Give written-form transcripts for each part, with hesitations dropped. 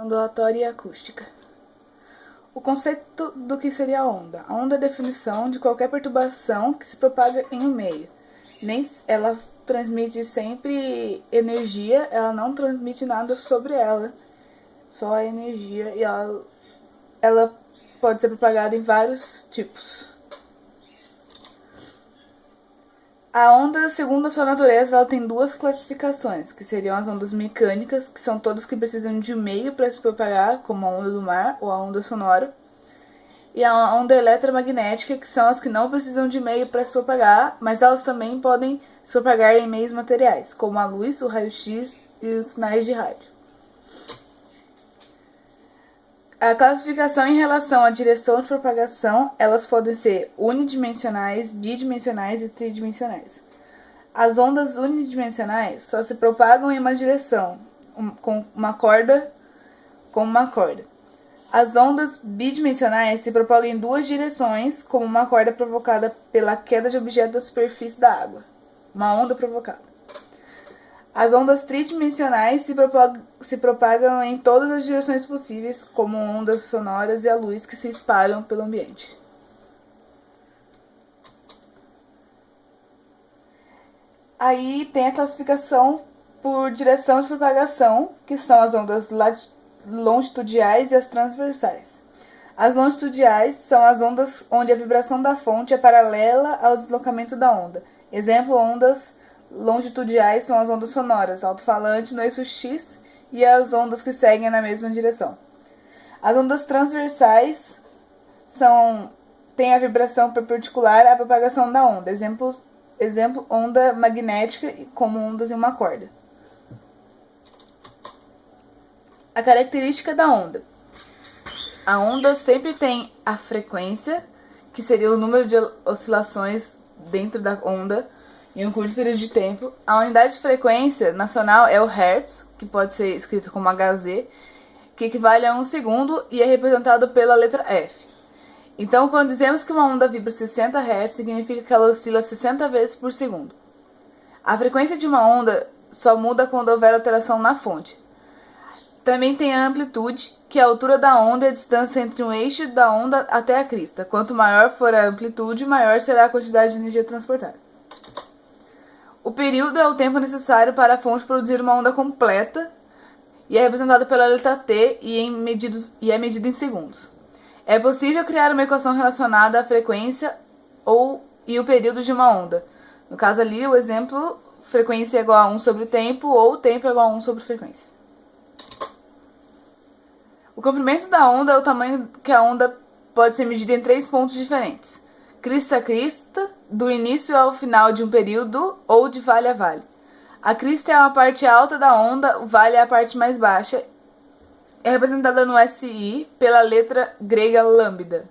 ondulatória e acústica. O conceito do que seria a onda. A onda é a definição de qualquer perturbação que se propaga em um meio. Ela transmite sempre energia, ela não transmite nada sobre ela, só a energia, e ela pode ser propagada em vários tipos. A onda, segundo a sua natureza, ela tem duas classificações, que seriam as ondas mecânicas, que são todas que precisam de um meio para se propagar, como a onda do mar ou a onda sonora, e a onda eletromagnética, que são as que não precisam de meio para se propagar, mas elas também podem se propagar em meios materiais, como a luz, o raio-x e os sinais de rádio. A classificação em relação à direção de propagação, elas podem ser unidimensionais, bidimensionais e tridimensionais. As ondas unidimensionais só se propagam em uma direção, com uma corda. As ondas bidimensionais se propagam em duas direções, como uma corda provocada pela queda de objeto da superfície da água, uma onda provocada. As ondas tridimensionais se propagam em todas as direções possíveis, como ondas sonoras e a luz que se espalham pelo ambiente. Aí tem a classificação por direção de propagação, que são as ondas longitudinais e as transversais. As longitudinais são as ondas onde a vibração da fonte é paralela ao deslocamento da onda. Exemplo, ondas longitudinais são as ondas sonoras, alto-falante no eixo X, e as ondas que seguem na mesma direção. As ondas transversais têm a vibração perpendicular à propagação da onda. Exemplo, onda magnética, como ondas em uma corda. A característica da onda. A onda sempre tem a frequência, que seria o número de oscilações dentro da onda, em um curto período de tempo. A unidade de frequência nacional é o Hertz, que pode ser escrito como Hz, que equivale a 1 segundo e é representado pela letra F. Então, quando dizemos que uma onda vibra 60 Hz, significa que ela oscila 60 vezes por segundo. A frequência de uma onda só muda quando houver alteração na fonte. Também tem a amplitude, que é a altura da onda e a distância entre o eixo da onda até a crista. Quanto maior for a amplitude, maior será a quantidade de energia transportada. O período é o tempo necessário para a fonte produzir uma onda completa e é representado pela letra T e é medido em segundos. É possível criar uma equação relacionada à frequência e o período de uma onda. No caso ali, o exemplo, frequência é igual a 1 sobre tempo ou tempo é igual a 1 sobre frequência. O comprimento da onda é o tamanho que a onda pode ser medida em 3 pontos diferentes. Crista a crista, do início ao final de um período ou de vale a vale. A crista é a parte alta da onda, o vale é a parte mais baixa. É representada no SI pela letra grega lambda.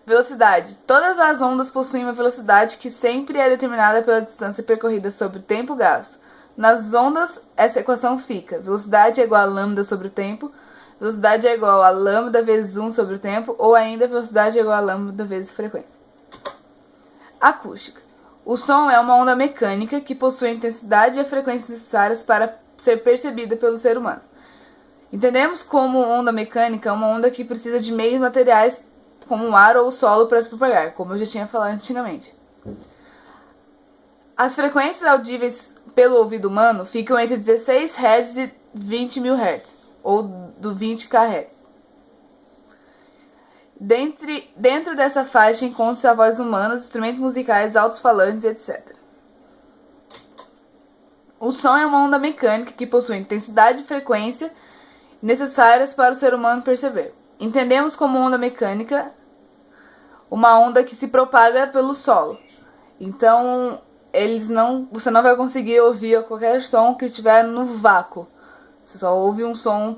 Velocidade. Todas as ondas possuem uma velocidade que sempre é determinada pela distância percorrida sobre o tempo gasto. Nas ondas, essa equação fica: velocidade é igual a lambda sobre o tempo, velocidade é igual a lambda vezes 1 sobre o tempo, ou ainda velocidade é igual a lambda vezes frequência. Acústica. O som é uma onda mecânica que possui a intensidade e a frequência necessárias para ser percebida pelo ser humano. Entendemos como onda mecânica uma onda que precisa de meios materiais como o ar ou o solo para se propagar, como eu já tinha falado antigamente. As frequências audíveis pelo ouvido humano ficam entre 16 Hz e 20 mil Hz, ou do 20 kHz. Dentro dessa faixa encontram-se a voz humana, instrumentos musicais, alto-falantes, etc. O som é uma onda mecânica que possui intensidade e frequência necessárias para o ser humano perceber. Entendemos como onda mecânica uma onda que se propaga pelo solo. Então, você não vai conseguir ouvir qualquer som que estiver no vácuo. Você só ouve um som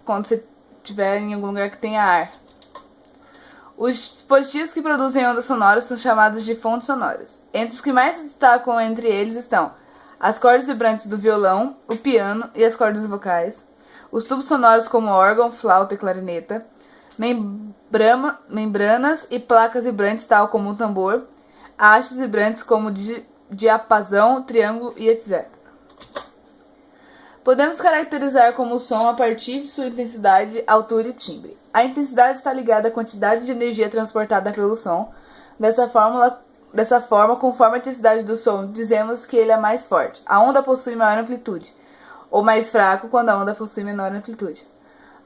quando você estiver em algum lugar que tenha ar. Os dispositivos que produzem ondas sonoras são chamados de fontes sonoras. Entre os que mais se destacam entre eles estão as cordas vibrantes do violão, o piano e as cordas vocais, os tubos sonoros como órgão, flauta e clarineta, membranas e placas vibrantes tal como o tambor, hastes vibrantes como diapasão, triângulo e etc. Podemos caracterizar como som a partir de sua intensidade, altura e timbre. A intensidade está ligada à quantidade de energia transportada pelo som. Dessa forma, conforme a intensidade do som, dizemos que ele é mais forte. A onda possui maior amplitude, ou mais fraco quando a onda possui menor amplitude.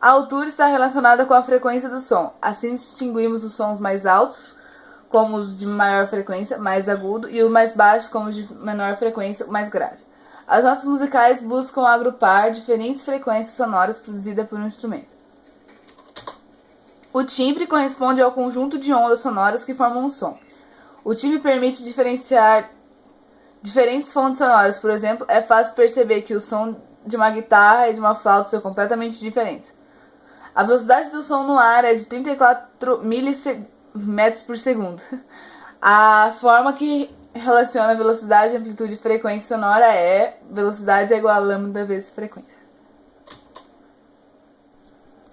A altura está relacionada com a frequência do som. Assim, distinguimos os sons mais altos, como os de maior frequência, mais agudo, e os mais baixos, como os de menor frequência, mais grave. As notas musicais buscam agrupar diferentes frequências sonoras produzidas por um instrumento. O timbre corresponde ao conjunto de ondas sonoras que formam um som. O timbre permite diferenciar diferentes fontes sonoras. Por exemplo, é fácil perceber que o som de uma guitarra e de uma flauta são completamente diferentes. A velocidade do som no ar é de 34 metros por segundo. A forma que relaciona velocidade, amplitude e frequência sonora é velocidade é igual a lambda vezes frequência.